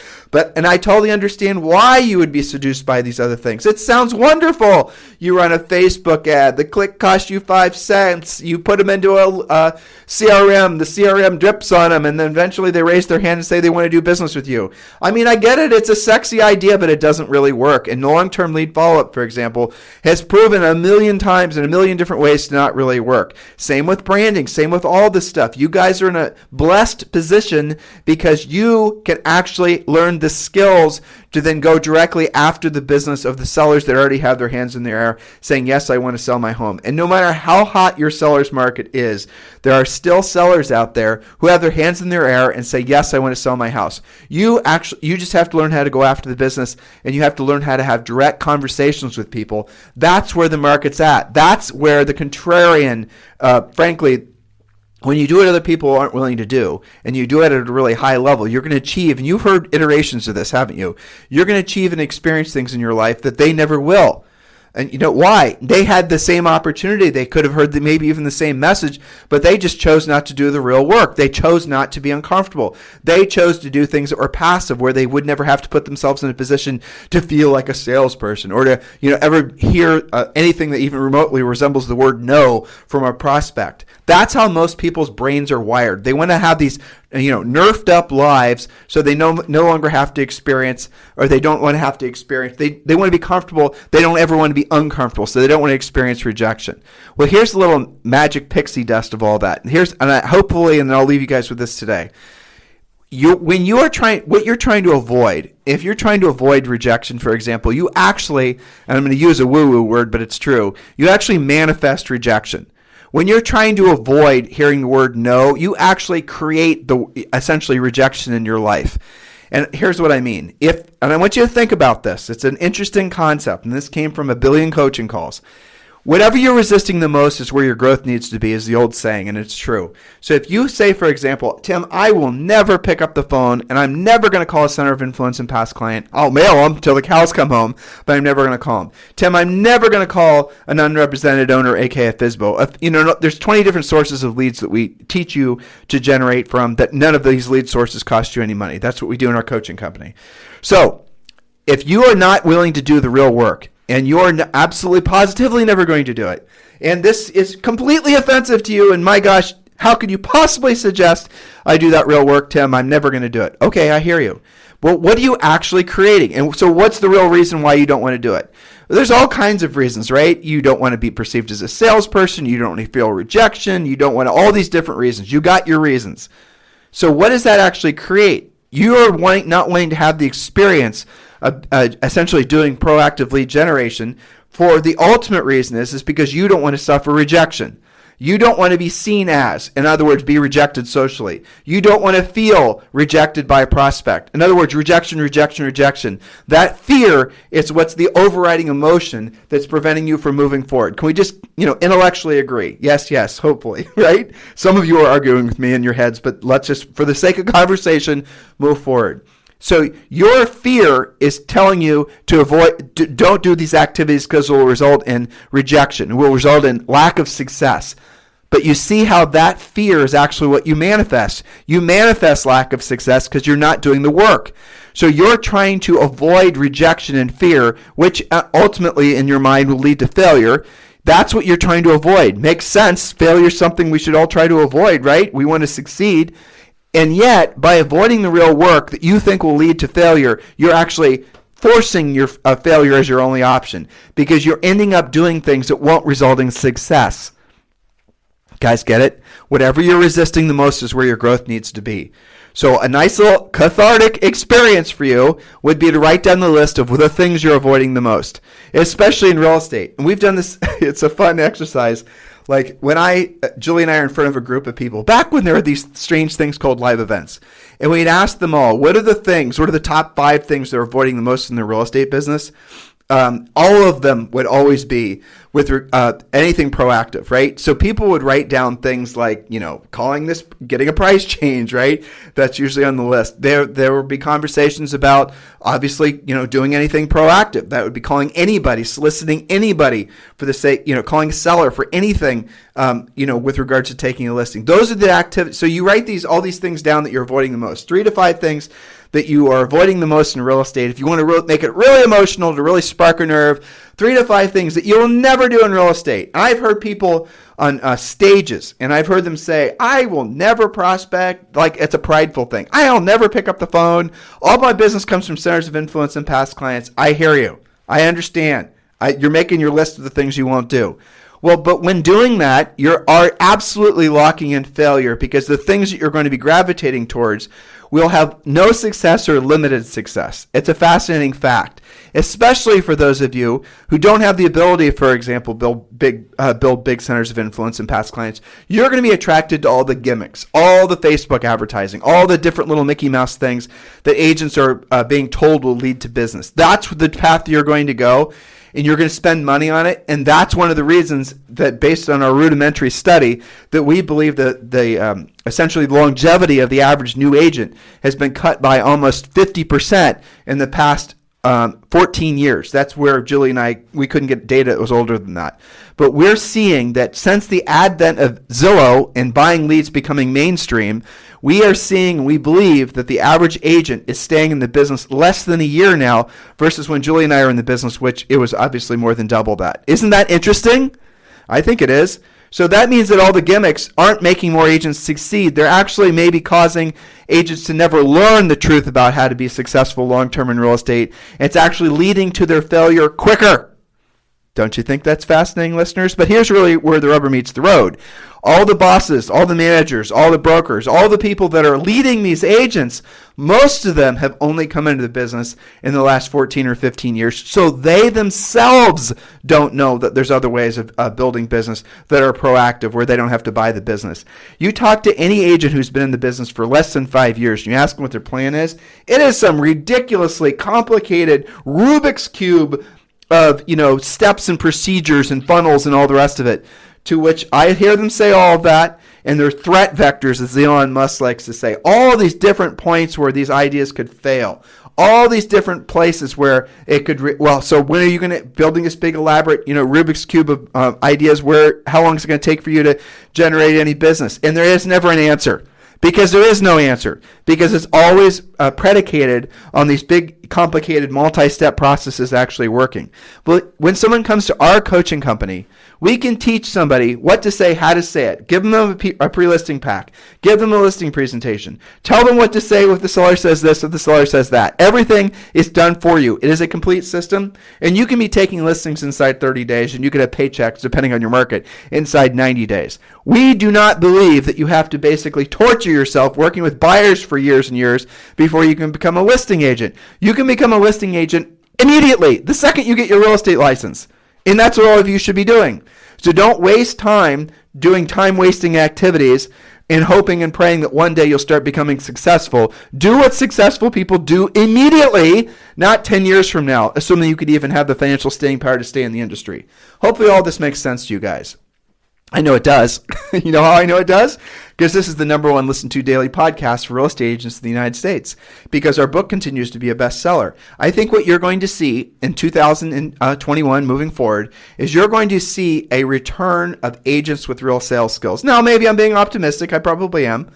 B: And I totally understand why you would be seduced by these other things. It sounds wonderful. You run a Facebook ad. The click costs you 5 cents. You put them into a CRM. The CRM drips on them, and then eventually they raise their hand and say they want to do business with you. I mean, I get it. It's a sexy idea, but it doesn't really work. And long-term lead follow-up, for example, has proven a million times in a million different ways to not really work. Same with branding. Same with all this stuff. You guys are in a blessed position because you can actually learn the skills to then go directly after the business of the sellers that already have their hands in the air saying, yes, I want to sell my home. And no matter how hot your seller's market is, there are still sellers out there who have their hands in their air and say, yes, I want to sell my house. You just have to learn how to go after the business, and you have to learn how to have direct conversations with people. That's where the market's at. That's where the contrarian, frankly, when you do what other people aren't willing to do, and you do it at a really high level, you're going to achieve, and you've heard iterations of this, haven't you? You're going to achieve and experience things in your life that they never will. And you know why? They had the same opportunity. They could have heard maybe even the same message, but they just chose not to do the real work. They chose not to be uncomfortable. They chose to do things that were passive, where they would never have to put themselves in a position to feel like a salesperson or to ever hear anything that even remotely resembles the word no from a prospect. That's how most people's brains are wired. They want to have these nerfed up lives so they no longer have to experience, or they don't want to have to experience. They want to be comfortable. They don't ever want to be uncomfortable, so they don't want to experience rejection. Well, here's a little magic pixie dust of all that. Hopefully, and I'll leave you guys with this today. what you're trying to avoid, if you're trying to avoid rejection, for example, you actually, and I'm going to use a woo-woo word, but it's true, you actually manifest rejection. When you're trying to avoid hearing the word no, you actually create essentially rejection in your life. And here's what I mean. And I want you to think about this. It's an interesting concept, and this came from a billion coaching calls. Whatever you're resisting the most is where your growth needs to be, is the old saying, and it's true. So if you say, for example, Tim, I will never pick up the phone, and I'm never going to call a center of influence and past client. I'll mail them till the cows come home, but I'm never going to call them. Tim, I'm never going to call an unrepresented owner, aka FSBO. There's 20 different sources of leads that we teach you to generate from, that none of these lead sources cost you any money. That's what we do in our coaching company. So if you are not willing to do the real work, and you're absolutely positively never going to do it, and this is completely offensive to you, and my gosh, how could you possibly suggest I do that real work, Tim? I'm never going to do it. Okay, I hear you. Well, what are you actually creating? And so what's the real reason why you don't want to do it? There's all kinds of reasons, right? You don't want to be perceived as a salesperson. You don't want to feel rejection. You don't want all these different reasons. You got your reasons. So what does that actually create? You are not wanting to have the experience of essentially doing proactive lead generation for the ultimate reason is because you don't want to suffer rejection. You don't want to be seen as, in other words, be rejected socially. You don't want to feel rejected by a prospect. In other words, rejection. That fear is what's the overriding emotion that's preventing you from moving forward. Can we just, intellectually agree? Yes, hopefully, right? Some of you are arguing with me in your heads, but let's just, for the sake of conversation, move forward. So your fear is telling you to don't do these activities because it will result in rejection. It will result in lack of success. But you see how that fear is actually what you manifest. You manifest lack of success because you're not doing the work. So you're trying to avoid rejection and fear, which ultimately in your mind will lead to failure. That's what you're trying to avoid. Makes sense. Failure is something we should all try to avoid, right? We want to succeed. And yet, by avoiding the real work that you think will lead to failure, you're actually forcing your failure as your only option because you're ending up doing things that won't result in success. Guys, get it? Whatever you're resisting the most is where your growth needs to be. So a nice little cathartic experience for you would be to write down the list of the things you're avoiding the most, especially in real estate. And we've done this. It's a fun exercise. Like when Julie and I are in front of a group of people, back when there were these strange things called live events, and we'd ask them all, what are the top 5 things they're avoiding the most in their real estate business? All of them would always be with anything proactive, right? So people would write down things like, calling this, getting a price change, right? That's usually on the list. There would be conversations about, obviously, doing anything proactive. That would be calling anybody, soliciting anybody for the sake, calling a seller for anything, with regards to taking a listing. Those are the activities. So you write all these things down that you're avoiding the most. 3 to 5 things that you are avoiding the most in real estate. If you want to make it really emotional, to really spark a nerve, 3 to 5 things that you'll never do in real estate. I've heard people on stages, and I've heard them say, I will never prospect, like it's a prideful thing. I'll never pick up the phone. All my business comes from centers of influence and past clients. I hear you. I understand. You're making your list of the things you won't do. Well, but when doing that, you are absolutely locking in failure because the things that you're going to be gravitating towards will have no success or limited success. It's a fascinating fact, especially for those of you who don't have the ability, for example, build big centers of influence and past clients. You're going to be attracted to all the gimmicks, all the Facebook advertising, all the different little Mickey Mouse things that agents are being told will lead to business. That's the path you're going to go. And you're going to spend money on it. And that's one of the reasons that, based on our rudimentary study, that we believe that the essentially the longevity of the average new agent has been cut by almost 50% in the past 14 years. That's where Julie and I, we couldn't get data that was older than that. But we're seeing that since the advent of Zillow and buying leads becoming mainstream, we are seeing, we believe, that the average agent is staying in the business less than a year now versus when Julie and I are in the business, which it was obviously more than double that. Isn't that interesting? I think it is. So that means that all the gimmicks aren't making more agents succeed. They're actually maybe causing agents to never learn the truth about how to be successful long-term in real estate. It's actually leading to their failure quicker. Don't you think that's fascinating, listeners? But here's really where the rubber meets the road. All the bosses, all the managers, all the brokers, all the people that are leading these agents, most of them have only come into the business in the last 14 or 15 years. So they themselves don't know that there's other ways of building business that are proactive where they don't have to buy the business. You talk to any agent who's been in the business for less than 5 years and you ask them what their plan is, it is some ridiculously complicated Rubik's Cube of, steps and procedures and funnels and all the rest of it, to which I hear them say all of that, and they're threat vectors, as Elon Musk likes to say. All these different points where these ideas could fail. All these different places where it could, so when are you going to, building this big elaborate, Rubik's Cube of ideas, how long is it going to take for you to generate any business? And there is never an answer. Because there is no answer. Because it's always predicated on these big, complicated, multi-step processes actually working. But when someone comes to our coaching company, we can teach somebody what to say, how to say it. Give them a pre-listing pack. Give them a listing presentation. Tell them what to say if the seller says this, if the seller says that. Everything is done for you. It is a complete system. And you can be taking listings inside 30 days, and you can have paychecks, depending on your market, inside 90 days. We do not believe that you have to basically torture yourself working with buyers for years and years before you can become a listing agent. You can become a listing agent immediately, the second you get your real estate license. And that's what all of you should be doing. So don't waste time doing time-wasting activities and hoping and praying that one day you'll start becoming successful. Do what successful people do immediately, not 10 years from now, assuming you could even have the financial staying power to stay in the industry. Hopefully all this makes sense to you guys. I know it does. You know how I know it does? Because this is the number one listened to daily podcast for real estate agents in the United States. Because our book continues to be a bestseller. I think what you're going to see in 2021 moving forward is you're going to see a return of agents with real sales skills. Now, maybe I'm being optimistic. I probably am.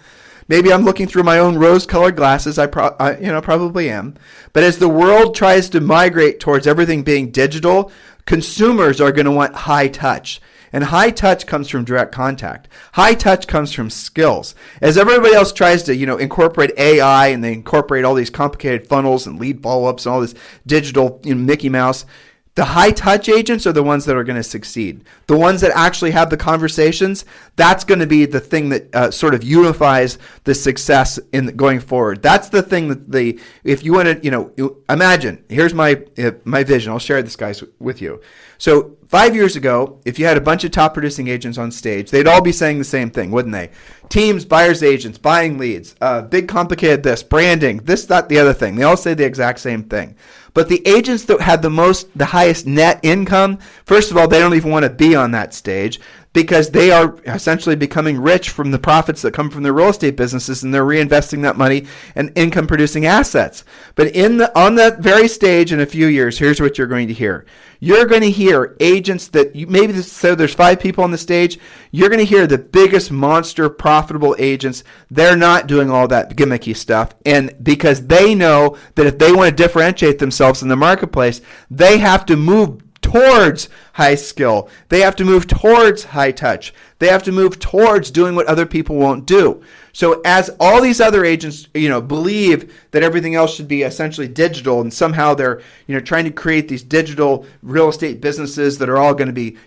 B: Maybe I'm looking through my own rose-colored glasses. I probably am. But as the world tries to migrate towards everything being digital, consumers are going to want high touch. And high touch comes from direct contact. High touch comes from skills. As everybody else tries to, incorporate AI and they incorporate all these complicated funnels and lead follow-ups and all this digital, Mickey Mouse, the high touch agents are the ones that are going to succeed. The ones that actually have the conversations, that's going to be the thing that sort of unifies the success in going forward. That's the thing that if you want to, imagine, here's my vision. I'll share this, guys, with you. So 5 years ago, if you had a bunch of top producing agents on stage, they'd all be saying the same thing, wouldn't they? Teams, buyers, agents, buying leads, big complicated this, branding, this, that, the other thing. They all say the exact same thing. But the agents that had the highest net income, first of all, they don't even want to be on that stage because they are essentially becoming rich from the profits that come from their real estate businesses, and they're reinvesting that money in income producing assets. But on that very stage in a few years, here's what you're going to hear. You're going to hear agents that so there's 5 people on the stage. You're going to hear the biggest monster profitable agents. They're not doing all that gimmicky stuff. And because they know that if they want to differentiate themselves in the marketplace, they have to move towards high skill. They have to move towards high touch. They have to move towards doing what other people won't do. So as all these other agents, believe that everything else should be essentially digital, and somehow they're, trying to create these digital real estate businesses that are all going to be,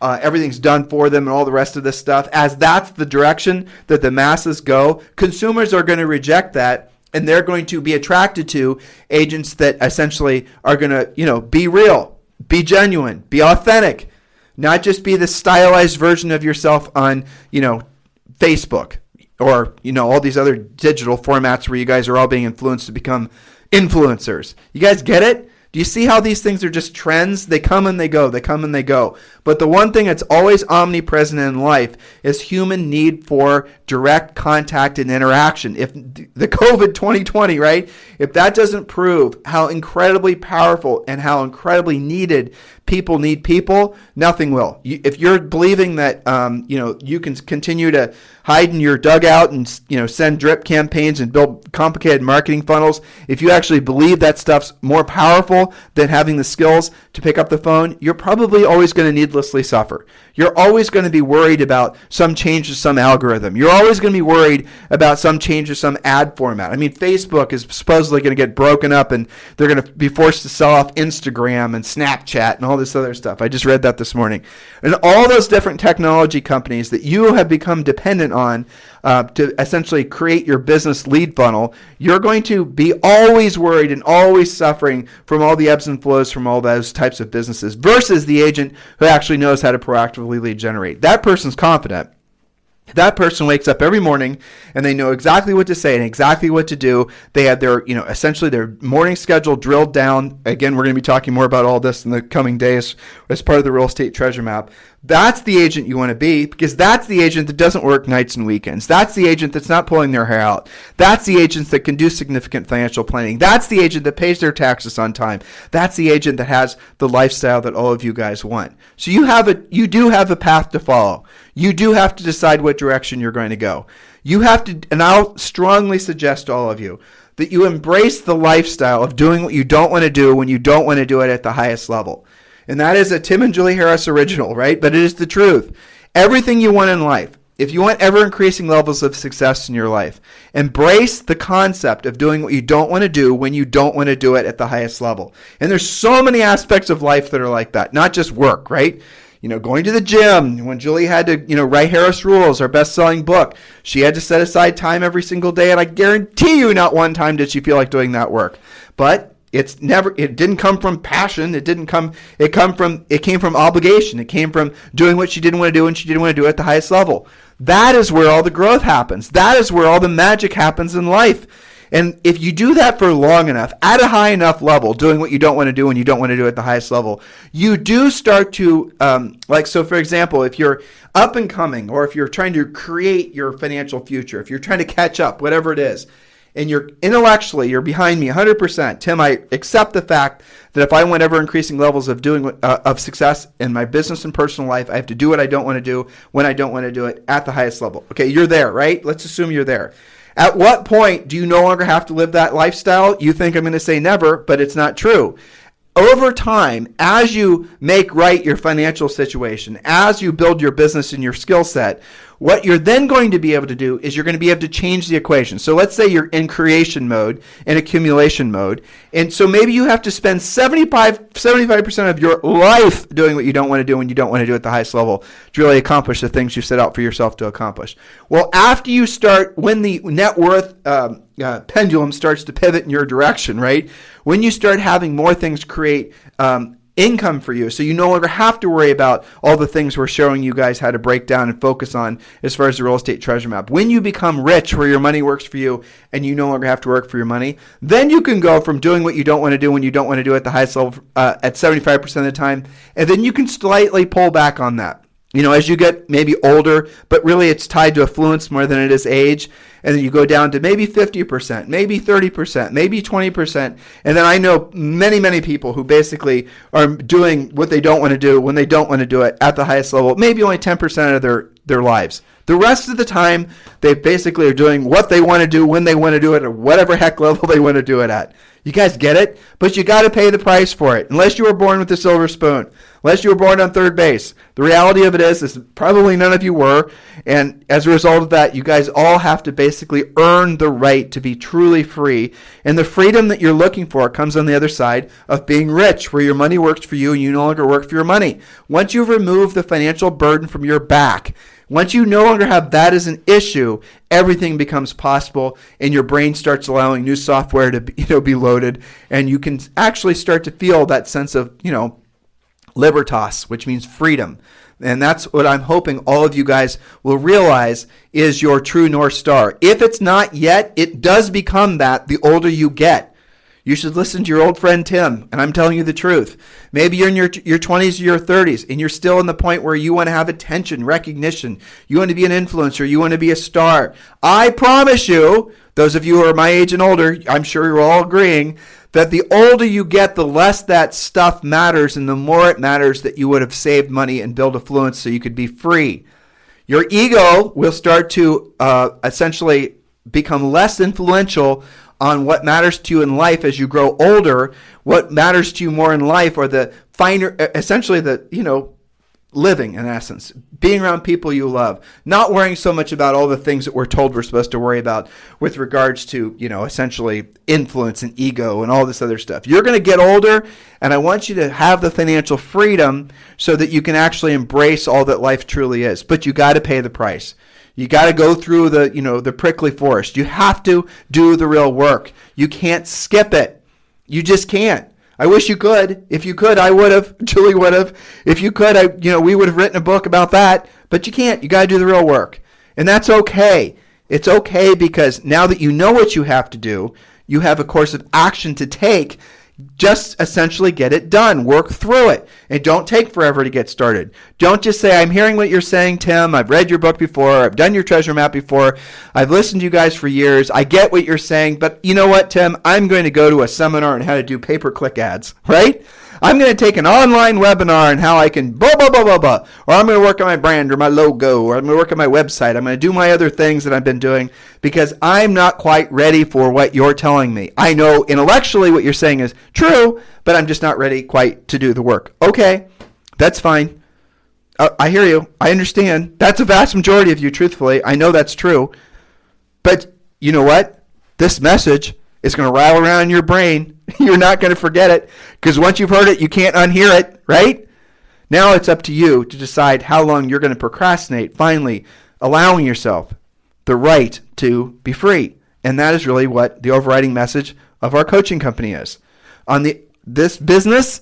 B: everything's done for them and all the rest of this stuff, as that's the direction that the masses go, consumers are going to reject that. And they're going to be attracted to agents that essentially are going to, be real. Be genuine, be authentic, not just be the stylized version of yourself on, Facebook or, all these other digital formats where you guys are all being influenced to become influencers. You guys get it? Do you see how these things are just trends? They come and they go. They come and they go. But the one thing that's always omnipresent in life is human need for direct contact and interaction. If the COVID 2020, right? If that doesn't prove how incredibly powerful and how incredibly needed people need people, nothing will. If you're believing that you can continue to hide in your dugout and send drip campaigns and build complicated marketing funnels, if you actually believe that stuff's more powerful comfortable than having the skills to pick up the phone, you're probably always going to needlessly suffer. You're always going to be worried about some change to some algorithm. You're always going to be worried about some change to some ad format. I mean, Facebook is supposedly going to get broken up and they're going to be forced to sell off Instagram and Snapchat and all this other stuff. I just read that this morning. And all those different technology companies that you have become dependent on to essentially create your business lead funnel, you're going to be always worried and always suffering from all the ebbs and flows from all those types of businesses versus the agent who actually knows how to proactively lead generate. That person's confident. That person wakes up every morning and they know exactly what to say and exactly what to do. They have their, essentially their morning schedule drilled down. Again, we're going to be talking more about all this in the coming days as part of the real estate treasure map. That's the agent you want to be, because that's the agent that doesn't work nights and weekends. That's the agent that's not pulling their hair out. That's the agent that can do significant financial planning. That's the agent that pays their taxes on time. That's the agent that has the lifestyle that all of you guys want. So you do have a path to follow. You do have to decide what direction you're going to go. You have to, and I'll strongly suggest to all of you that you embrace the lifestyle of doing what you don't want to do when you don't want to do it at the highest level. And that is a Tim and Julie Harris original, right? But it is the truth. Everything you want in life, if you want ever increasing levels of success in your life, embrace the concept of doing what you don't want to do when you don't want to do it at the highest level. And there's so many aspects of life that are like that, not just work, right? Going to the gym. When Julie had to, write Harris Rules, our best-selling book, she had to set aside time every single day, and I guarantee you not one time did she feel like doing that work. But it didn't come from passion. It came from obligation. It came from doing what she didn't want to do and she didn't want to do it at the highest level. That is where all the growth happens. That is where all the magic happens in life. And if you do that for long enough, at a high enough level, doing what you don't want to do and you don't want to do at the highest level, you do start to, so for example, if you're up and coming, or if you're trying to create your financial future, if you're trying to catch up, whatever it is, and you're behind me 100%. Tim, I accept the fact that if I want ever increasing levels of success in my business and personal life, I have to do what I don't want to do when I don't want to do it at the highest level. Okay, you're there, right? Let's assume you're there. At what point do you no longer have to live that lifestyle? You think I'm going to say never, but it's not true. Over time, as you make right your financial situation, as you build your business and your skill set, what you're then going to be able to do is you're going to be able to change the equation. So let's say you're in creation mode and accumulation mode. And so maybe you have to spend 75% of your life doing what you don't want to do when you don't want to do at the highest level to really accomplish the things you set out for yourself to accomplish. Well, after you start, when the net worth pendulum starts to pivot in your direction, right? When you start having more things create income for you, so you no longer have to worry about all the things we're showing you guys how to break down and focus on as far as the real estate treasure map. When you become rich where your money works for you and you no longer have to work for your money, then you can go from doing what you don't want to do when you don't want to do it at the highest level at 75% of the time, and then you can slightly pull back on that. As you get maybe older, but really it's tied to affluence more than it is age. And then you go down to maybe 50%, maybe 30%, maybe 20%. And then I know many, many people who basically are doing what they don't want to do when they don't want to do it at the highest level, maybe only 10% of their lives. The rest of the time, they basically are doing what they want to do when they want to do it at whatever heck level they want to do it at. You guys get it? But you got to pay the price for it. Unless you were born with a silver spoon. Unless you were born on third base. The reality of it is probably none of you were. And as a result of that, you guys all have to basically earn the right to be truly free. And the freedom that you're looking for comes on the other side of being rich, where your money works for you and you no longer work for your money. Once you've removed the financial burden from your back, once you no longer have that as an issue, everything becomes possible, and your brain starts allowing new software to be loaded, and you can actually start to feel that sense of libertas, which means freedom. And that's what I'm hoping all of you guys will realize is your true North Star. If it's not yet, it does become that the older you get. You should listen to your old friend Tim, and I'm telling you the truth. Maybe you're in your 20s or your 30s, and you're still in the point where you want to have attention, recognition. You want to be an influencer. You want to be a star. I promise you, those of you who are my age and older, I'm sure you're all agreeing, that the older you get, the less that stuff matters, and the more it matters that you would have saved money and built affluence so you could be free. Your ego will start to essentially become less influential on what matters to you in life as you grow older. What matters to you more in life are the finer, essentially living in essence, being around people you love, not worrying so much about all the things that we're told we're supposed to worry about with regards to, essentially influence and ego and all this other stuff. You're going to get older, and I want you to have the financial freedom so that you can actually embrace all that life truly is. But you got to pay the price. You got to go through the prickly forest. You have to do the real work. You can't skip it. You just can't. I wish you could. If you could, I would have. Julie would have. If you could, we would have written a book about that. But you can't. You got to do the real work. And that's okay. It's okay because now that you know what you have to do, you have a course of action to take. Just essentially get it done. Work through it. And don't take forever to get started. Don't just say, I'm hearing what you're saying, Tim. I've read your book before. I've done your treasure map before. I've listened to you guys for years. I get what you're saying. But you know what, Tim? I'm going to go to a seminar on how to do pay-per-click ads, right? I'm going to take an online webinar on how I can blah, blah, blah, blah, blah. Or I'm going to work on my brand or my logo. Or I'm going to work on my website. I'm going to do my other things that I've been doing because I'm not quite ready for what you're telling me. I know intellectually what you're saying is true, but I'm just not ready quite to do the work. Okay, that's fine. I hear you. I understand. That's a vast majority of you, truthfully. I know that's true. But you know what? This message is going to rattle around in your brain. You're not going to forget it because once you've heard it, you can't unhear it, right? Now it's up to you to decide how long you're going to procrastinate, finally allowing yourself the right to be free. And that is really what the overriding message of our coaching company is. This business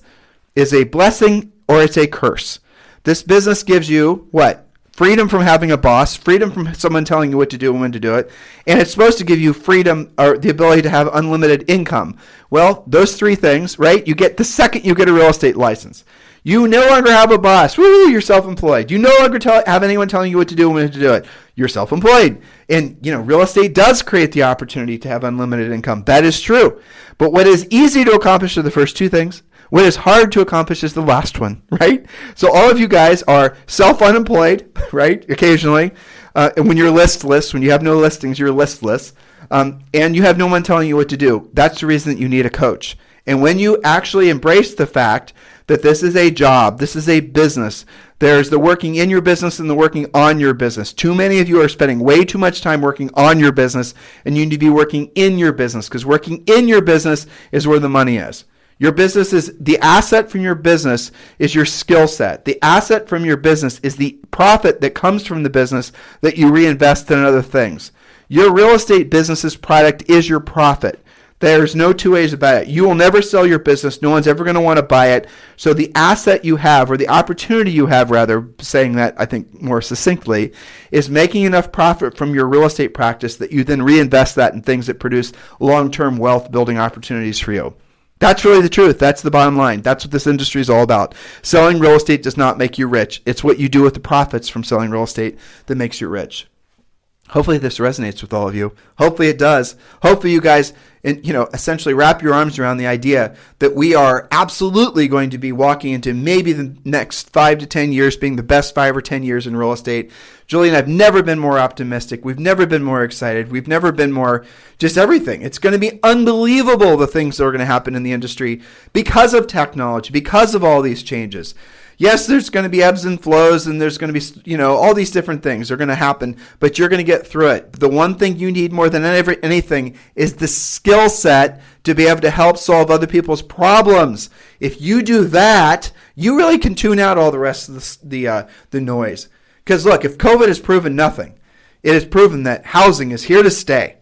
B: is a blessing or it's a curse. This business gives you what? Freedom from having a boss, freedom from someone telling you what to do and when to do it, and it's supposed to give you freedom or the ability to have unlimited income. Well, those three things, right? You get the second you get a real estate license. You no longer have a boss. Woo, you're self-employed. You no longer have anyone telling you what to do and when to do it. You're self-employed. And, real estate does create the opportunity to have unlimited income. That is true. But what is easy to accomplish are the first two things. What is hard to accomplish is the last one, right? So all of you guys are self-unemployed, right, occasionally. And when you're listless, when you have no listings, you're listless. And you have no one telling you what to do. That's the reason that you need a coach. And when you actually embrace the fact that this is a job, this is a business, there's the working in your business and the working on your business. Too many of you are spending way too much time working on your business, and you need to be working in your business because working in your business is where the money is. Your business is the asset from your business is your skill set. The asset from your business is the profit that comes from the business that you reinvest in other things. Your real estate business's product is your profit. There's no two ways about it. You will never sell your business. No one's ever going to want to buy it. So the asset you have, or the opportunity you have, rather, saying that I think more succinctly, is making enough profit from your real estate practice that you then reinvest that in things that produce long-term wealth building opportunities for you. That's really the truth. That's the bottom line. That's what this industry is all about. Selling real estate does not make you rich. It's what you do with the profits from selling real estate that makes you rich. Hopefully this resonates with all of you. Hopefully it does. Hopefully you guys, essentially wrap your arms around the idea that we are absolutely going to be walking into maybe the next 5 to 10 years being the best 5 or 10 years in real estate. Julie and I have never been more optimistic. We've never been more excited. We've never been more just everything. It's going to be unbelievable the things that are going to happen in the industry because of technology, because of all these changes. Yes, there's going to be ebbs and flows, and there's going to be, all these different things are going to happen, but you're going to get through it. The one thing you need more than anything is the skill set to be able to help solve other people's problems. If you do that, you really can tune out all the rest of the noise. Because look, if COVID has proven nothing, it has proven that housing is here to stay.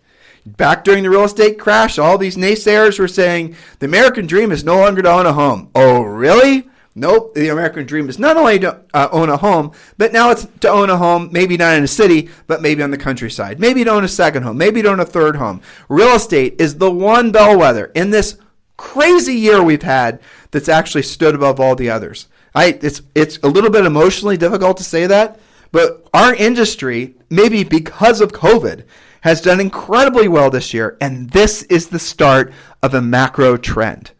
B: Back during the real estate crash, all these naysayers were saying the American dream is no longer to own a home. Oh, really? Nope, the American dream is not only to own a home, but now it's to own a home, maybe not in a city, but maybe on the countryside. Maybe to own a second home, maybe to own a third home. Real estate is the one bellwether in this crazy year we've had that's actually stood above all the others. It's a little bit emotionally difficult to say that, but our industry, maybe because of COVID, has done incredibly well this year, and this is the start of a macro trend.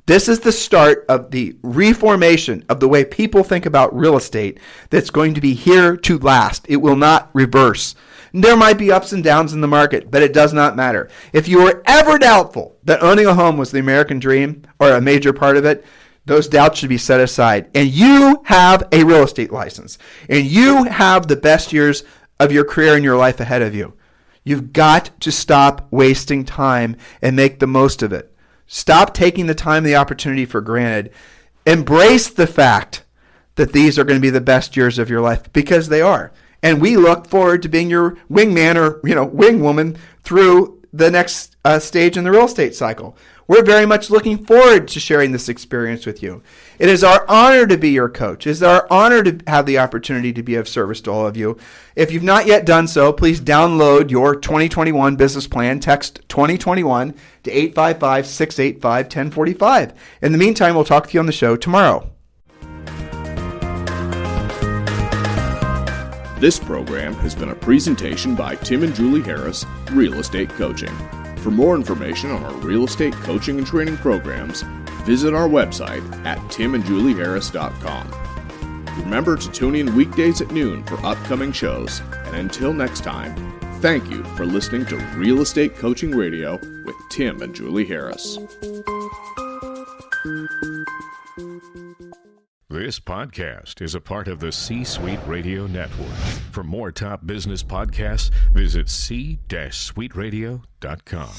B: This is the start of the reformation of the way people think about real estate that's going to be here to last. It will not reverse. There might be ups and downs in the market, but it does not matter. If you were ever doubtful that owning a home was the American dream or a major part of it, those doubts should be set aside. And you have a real estate license. And you have the best years of your career and your life ahead of you. You've got to stop wasting time and make the most of it. Stop taking the time and the opportunity for granted. Embrace the fact that these are going to be the best years of your life, because they are. And we look forward to being your wingman or wingwoman through the next stage in the real estate cycle. We're very much looking forward to sharing this experience with you. It is our honor to be your coach. It is our honor to have the opportunity to be of service to all of you. If you've not yet done so, please download your 2021 business plan. Text 2021 to 855-685-1045. In the meantime, we'll talk to you on the show tomorrow.
A: This program has been a presentation by Tim and Julie Harris, Real Estate Coaching. For more information on our real estate coaching and training programs, visit our website at timandjulieharris.com. Remember to tune in weekdays at noon for upcoming shows. And until next time, thank you for listening to Real Estate Coaching Radio with Tim and Julie Harris.
D: This podcast is a part of the C-Suite Radio Network. For more top business podcasts, visit c-suiteradio.com.